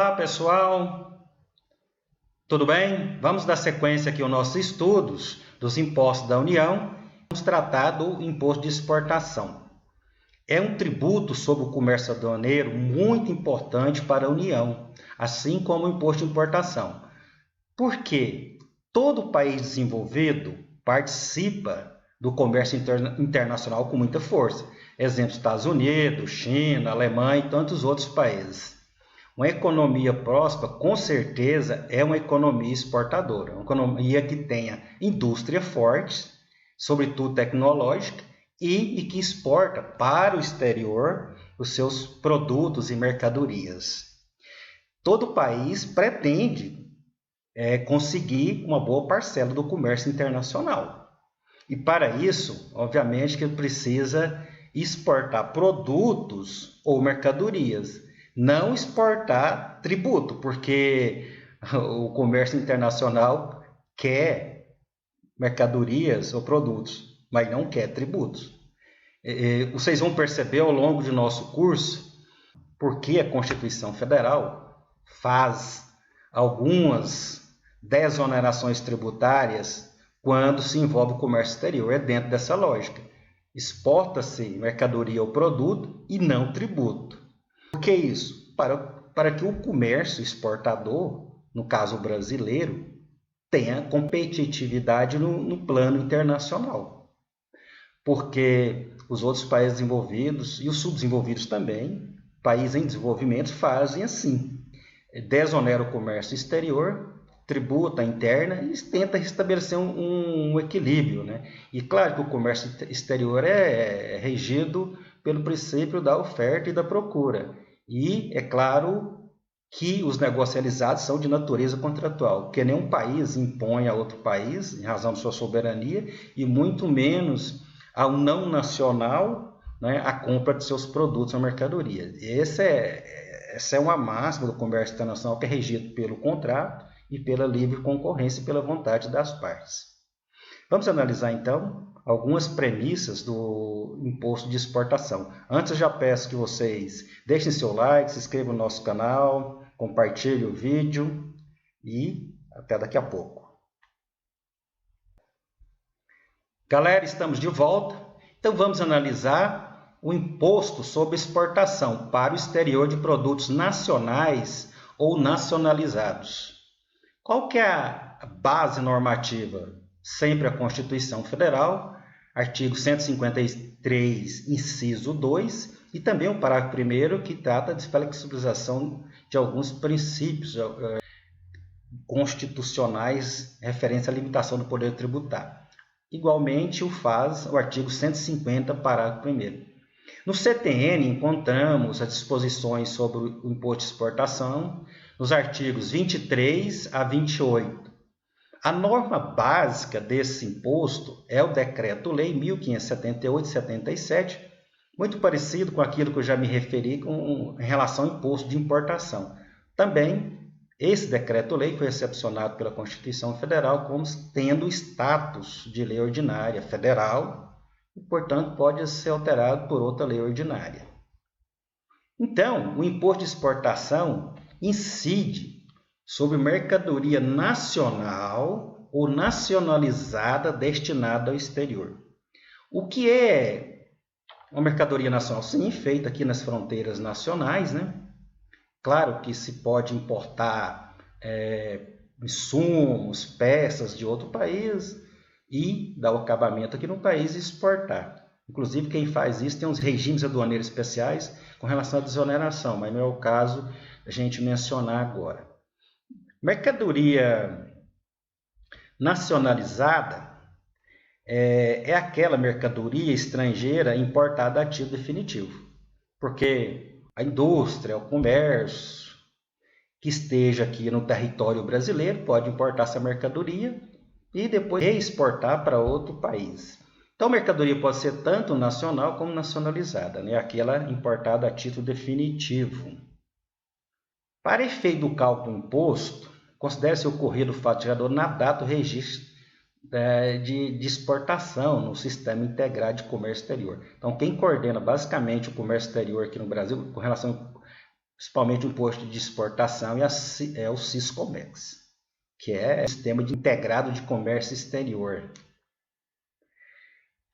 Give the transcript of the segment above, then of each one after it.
Olá pessoal, tudo bem? Vamos dar sequência aqui aos nossos estudos dos impostos da União. Vamos tratar do imposto de exportação. É um tributo sobre o comércio aduaneiro muito importante para a União, assim como o imposto de importação. Por quê? Todo país desenvolvido participa do comércio internacional com muita força. Exemplo, Estados Unidos, China, Alemanha e tantos outros países. Uma economia próspera, com certeza, é uma economia exportadora, uma economia que tenha indústria forte, sobretudo tecnológica, e que exporta para o exterior os seus produtos e mercadorias. Todo país pretende conseguir uma boa parcela do comércio internacional. E para isso, obviamente, que precisa exportar produtos ou mercadorias. Não exportar tributo, porque o comércio internacional quer mercadorias ou produtos, mas não quer tributos. Vocês vão perceber ao longo de nosso curso porque a Constituição Federal faz algumas desonerações tributárias quando se envolve o comércio exterior. É dentro dessa lógica. Exporta-se mercadoria ou produto e não tributo. Por que isso? Para que o comércio exportador, no caso brasileiro, tenha competitividade no plano internacional. Porque os outros países desenvolvidos e os subdesenvolvidos também, países em desenvolvimento, fazem assim. Desonera o comércio exterior, tributa a interna e tenta restabelecer um equilíbrio, né? E claro que o comércio exterior é regido pelo princípio da oferta e da procura. E é claro que os negocializados são de natureza contratual, porque nenhum país impõe a outro país, em razão de sua soberania, e muito menos ao não nacional, né, a compra de seus produtos ou mercadorias. Essa é uma máxima do comércio internacional que é regido pelo contrato e pela livre concorrência e pela vontade das partes. Vamos analisar então algumas premissas do imposto de exportação. Antes eu já peço que vocês deixem seu like, se inscrevam no nosso canal, compartilhem o vídeo e até daqui a pouco. Galera, estamos de volta. Então vamos analisar o imposto sobre exportação para o exterior de produtos nacionais ou nacionalizados. Qual que é a base normativa? Sempre a Constituição Federal, artigo 153, inciso 2, e também o parágrafo 1º, que trata de flexibilização de alguns princípios constitucionais referentes à limitação do poder tributário. Igualmente o faz o artigo 150, parágrafo 1º. No CTN encontramos as disposições sobre o imposto de exportação, nos artigos 23 a 28. A norma básica desse imposto é o Decreto-Lei 1578/77, muito parecido com aquilo que eu já me referi em relação ao imposto de importação. Também, esse Decreto-Lei foi recepcionado pela Constituição Federal como tendo status de lei ordinária federal e, portanto, pode ser alterado por outra lei ordinária. Então, o imposto de exportação incide sobre mercadoria nacional ou nacionalizada destinada ao exterior. O que é uma mercadoria nacional? Sim, feita aqui nas fronteiras nacionais, né? Claro que se pode importar insumos, peças de outro país e dar o acabamento aqui no país e exportar. Inclusive, quem faz isso tem uns regimes aduaneiros especiais com relação à desoneração, mas não é o caso a gente mencionar agora. Mercadoria nacionalizada é aquela mercadoria estrangeira importada a título definitivo, porque a indústria, o comércio que esteja aqui no território brasileiro pode importar essa mercadoria e depois reexportar para outro país. Então, a mercadoria pode ser tanto nacional como nacionalizada, né? Aquela importada a título definitivo. Para efeito do cálculo do imposto, considere-se ocorrido o fato gerador na data do registro de exportação no Sistema Integrado de Comércio Exterior. Então, quem coordena basicamente o comércio exterior aqui no Brasil com relação principalmente o imposto de exportação, é o Siscomex, que é o Sistema Integrado de Comércio Exterior.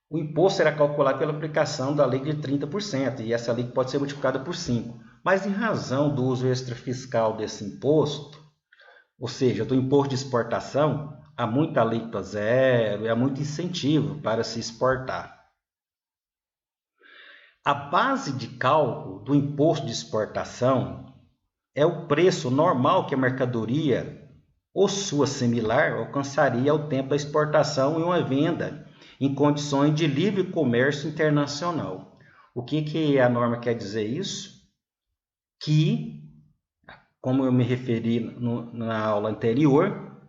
O imposto será calculado pela aplicação da lei de 30%, e essa lei pode ser multiplicada por 5. Mas em razão do uso extrafiscal desse imposto, ou seja, do imposto de exportação, há muita alíquota zero e há muito incentivo para se exportar. A base de cálculo do imposto de exportação é o preço normal que a mercadoria ou sua similar alcançaria ao tempo da exportação em uma venda em condições de livre comércio internacional. O que a norma quer dizer isso? Que, como eu me referi na aula anterior,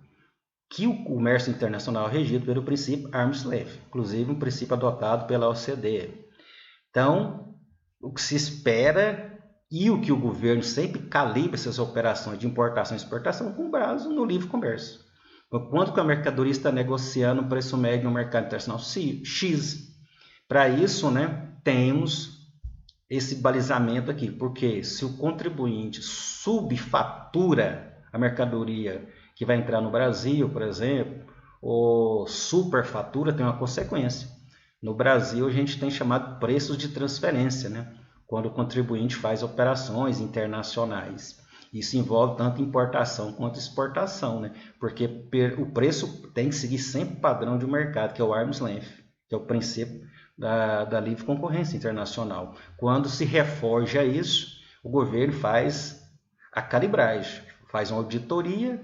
que o comércio internacional é regido pelo princípio arm's length, inclusive um princípio adotado pela OCDE. Então, o que se espera e o que o governo sempre calibra essas operações de importação e exportação com base no livre comércio. Quanto que a mercadoria está negociando o preço médio no mercado internacional? X. Para isso, temos esse balizamento aqui, porque se o contribuinte subfatura a mercadoria que vai entrar no Brasil, por exemplo, ou superfatura, tem uma consequência. No Brasil, a gente tem chamado preços de transferência, quando o contribuinte faz operações internacionais. Isso envolve tanto importação quanto exportação, porque o preço tem que seguir sempre o padrão de mercado, que é o arm's length, que é o princípio da livre concorrência internacional. Quando se reforja isso, o governo faz a calibragem, faz uma auditoria,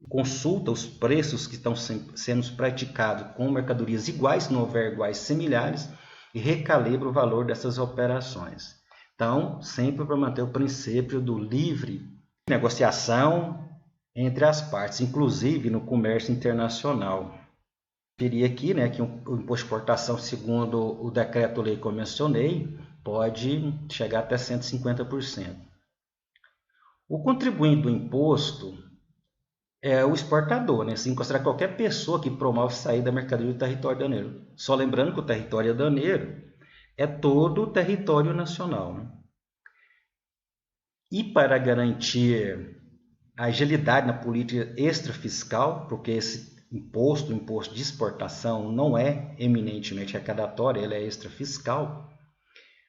consulta os preços que estão sendo praticados com mercadorias iguais, se não houver iguais, similares, e recalibra o valor dessas operações. Então, sempre para manter o princípio do livre negociação entre as partes, inclusive no comércio internacional. Diria aqui que o imposto de exportação, segundo o decreto-lei que eu mencionei, pode chegar até 150%. O contribuinte do imposto é o exportador, se considerar qualquer pessoa que promove sair da mercadoria do território aduaneiro. Só lembrando que o território aduaneiro é todo o território nacional. E para garantir a agilidade na política extrafiscal, porque esse o imposto de exportação, não é eminentemente arrecadatório, ele é extrafiscal,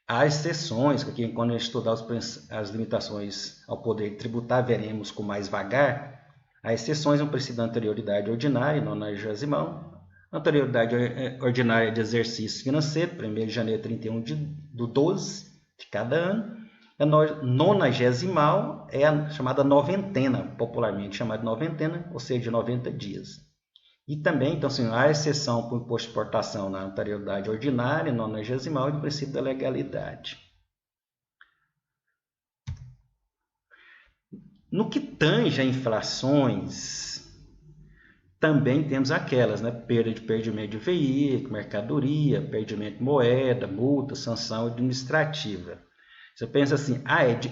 há exceções, que quando a gente estudar as limitações ao poder tributar, veremos com mais vagar. Há exceções no princípio da anterioridade ordinária, 90º, anterioridade ordinária de exercício financeiro, 1º de janeiro a 31 do 12 de cada ano. A 90º é a chamada noventena, popularmente chamada de noventena, ou seja, de 90 dias. E também, então, há exceção para o imposto de exportação na anterioridade ordinária, 90º, e do princípio da legalidade. No que tange a infrações, também temos aquelas, perda de perdimento de veículo, mercadoria, perdimento de moeda, multa, sanção administrativa. Você pensa assim, é de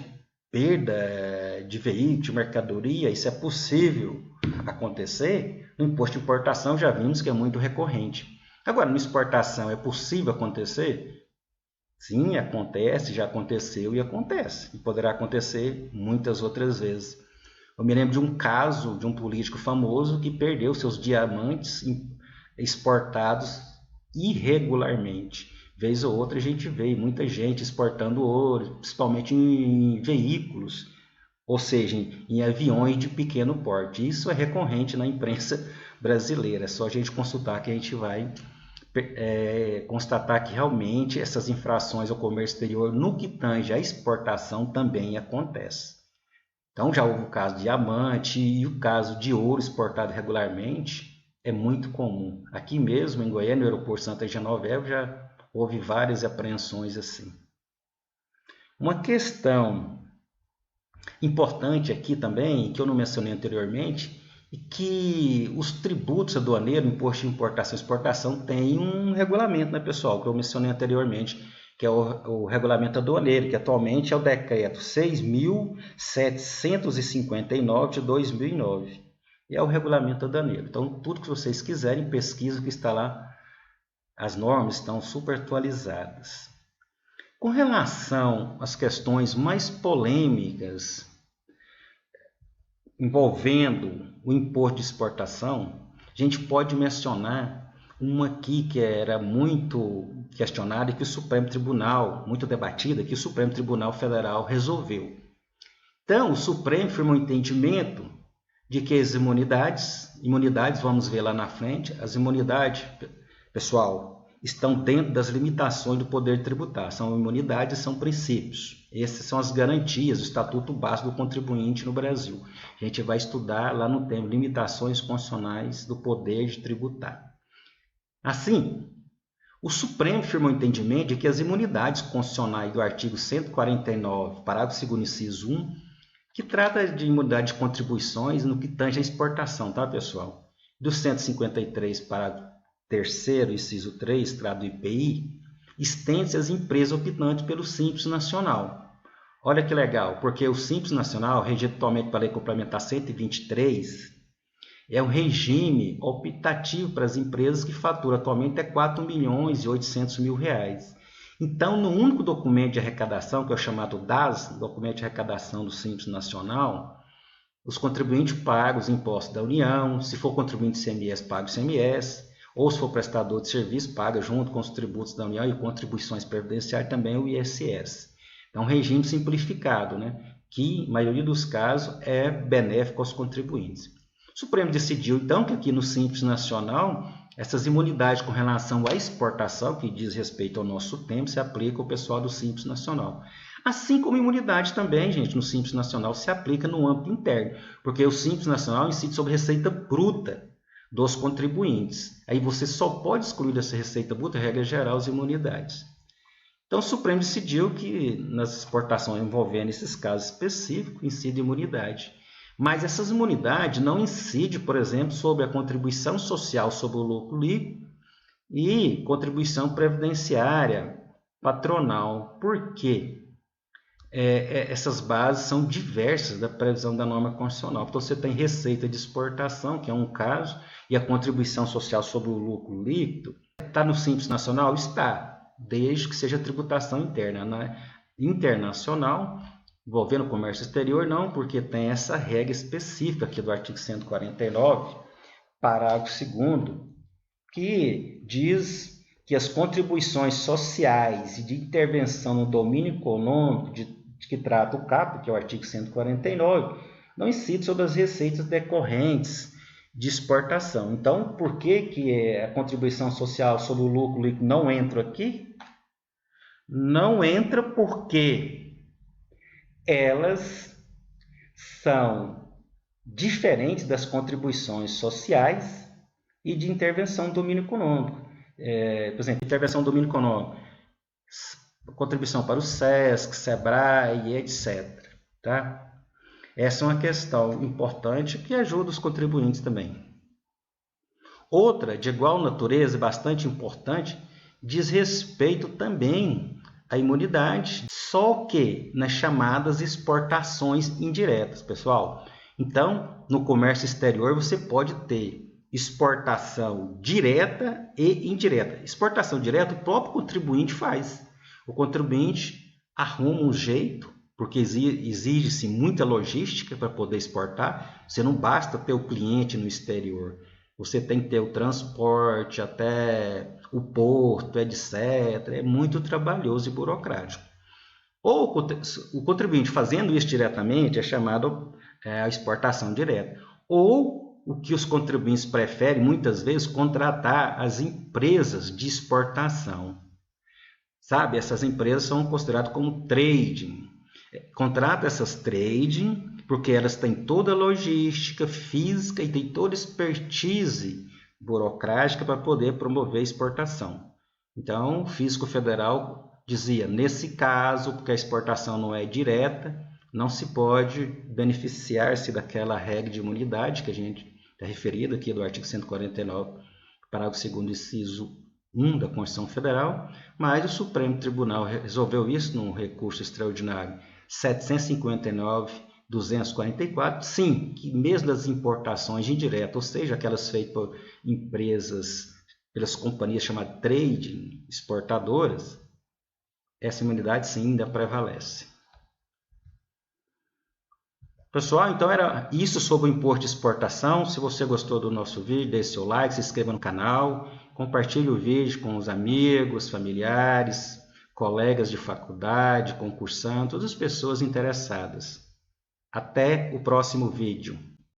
perda de veículo, de mercadoria, isso é possível acontecer? No imposto de importação já vimos que é muito recorrente. Agora, na exportação é possível acontecer? Sim, acontece, já aconteceu e acontece. E poderá acontecer muitas outras vezes. Eu me lembro de um caso de um político famoso que perdeu seus diamantes exportados irregularmente. Vez ou outra a gente vê muita gente exportando ouro, principalmente em veículos, ou seja, em aviões de pequeno porte. Isso é recorrente na imprensa brasileira, é só a gente consultar que a gente vai constatar que realmente essas infrações ao comércio exterior, no que tange à exportação, também acontece. Então já houve o caso de diamante e o caso de ouro exportado regularmente é muito comum. Aqui mesmo em Goiânia, no aeroporto Santa Genoveva, já houve várias apreensões assim. Uma questão importante aqui também, que eu não mencionei anteriormente, é que os tributos aduaneiros, imposto de importação e exportação, tem um regulamento, pessoal, que eu mencionei anteriormente, que é o regulamento aduaneiro, que atualmente é o decreto 6.759 de 2009. E é o regulamento aduaneiro. Então, tudo que vocês quiserem, pesquisa que está lá. As normas estão super atualizadas. Com relação às questões mais polêmicas envolvendo o imposto de exportação, a gente pode mencionar uma aqui que era muito questionada e que o Supremo Tribunal, muito debatida, que o Supremo Tribunal Federal resolveu. Então, o Supremo firmou um entendimento de que as imunidades, vamos ver lá na frente, as imunidades, pessoal, estão dentro das limitações do poder tributar. São imunidades, são princípios. Essas são as garantias do Estatuto Básico do Contribuinte no Brasil. A gente vai estudar lá no tema limitações constitucionais do poder de tributar. Assim, o Supremo firmou o entendimento de que as imunidades constitucionais do artigo 149, parágrafo 2º, inciso 1, que trata de imunidade de contribuições no que tange à exportação, tá, pessoal? Do 153, parágrafo 3º, inciso 3, trata do IPI, estende-se às empresas optantes pelo Simples Nacional. Olha que legal, porque o Simples Nacional, regido atualmente pela Lei Complementar 123, é um regime optativo para as empresas que faturam atualmente R$4.800.000. Então, no único documento de arrecadação, que é o chamado DAS, documento de arrecadação do Simples Nacional, os contribuintes pagam os impostos da União, se for contribuinte de ICMS, paga o ICMS, ou se for prestador de serviço, paga junto com os tributos da União e contribuições previdenciárias também o ISS. Então, um regime simplificado, né, que, na maioria dos casos, é benéfico aos contribuintes. O Supremo decidiu, então, que aqui no Simples Nacional, essas imunidades com relação à exportação, que diz respeito ao nosso tempo, se aplica ao pessoal do Simples Nacional. Assim como imunidade também, gente, no Simples Nacional se aplica no âmbito interno, porque o Simples Nacional incide sobre receita bruta dos contribuintes. Aí você só pode excluir dessa receita bruta, regra geral, as imunidades. Então, o Supremo decidiu que nas exportações envolvendo esses casos específicos, incide imunidade. Mas essas imunidades não incidem, por exemplo, sobre a contribuição social sobre o lucro líquido e contribuição previdenciária patronal. Por quê? Essas bases são diversas da previsão da norma constitucional. Então, você tem receita de exportação, que é um caso, e a contribuição social sobre o lucro líquido. Está no Simples Nacional? Está, desde que seja tributação interna. Na internacional, envolvendo o comércio exterior, não, porque tem essa regra específica aqui do artigo 149, parágrafo 2º, que diz que as contribuições sociais e de intervenção no domínio econômico que trata o CAP, que é o artigo 149, não incidem sobre as receitas decorrentes de exportação. Então, por que a contribuição social sobre o lucro líquido não entra aqui? Não entra porque elas são diferentes das contribuições sociais e de intervenção no domínio econômico. Por exemplo, intervenção no domínio econômico, contribuição para o SESC, SEBRAE, etc. Tá? Essa é uma questão importante que ajuda os contribuintes também. Outra, de igual natureza, bastante importante, diz respeito também à imunidade, só que nas chamadas exportações indiretas, pessoal. Então, no comércio exterior, você pode ter exportação direta e indireta. Exportação direta, o próprio contribuinte faz. O contribuinte arruma um jeito, porque exige-se muita logística para poder exportar. Você não basta ter o cliente no exterior. Você tem que ter o transporte até o porto, etc. É muito trabalhoso e burocrático. Ou o contribuinte fazendo isso diretamente é chamado a exportação direta. Ou o que os contribuintes preferem, muitas vezes, contratar as empresas de exportação. Sabe, essas empresas são consideradas como trading. Contrata essas trading porque elas têm toda a logística física e têm toda a expertise burocrática para poder promover a exportação. Então, o Físico Federal dizia, nesse caso, porque a exportação não é direta, não se pode beneficiar-se daquela regra de imunidade que a gente está referido aqui do artigo 149, parágrafo 2º, inciso 1 da Constituição Federal, mas o Supremo Tribunal resolveu isso num recurso extraordinário 759.244, sim, que mesmo das importações indiretas, ou seja, aquelas feitas por empresas, pelas companhias chamadas trading, exportadoras, essa imunidade sim ainda prevalece. Pessoal, então era isso sobre o imposto de exportação. Se você gostou do nosso vídeo, deixe seu like, se inscreva no canal, compartilhe o vídeo com os amigos, familiares, colegas de faculdade, concursantes, todas as pessoas interessadas. Até o próximo vídeo.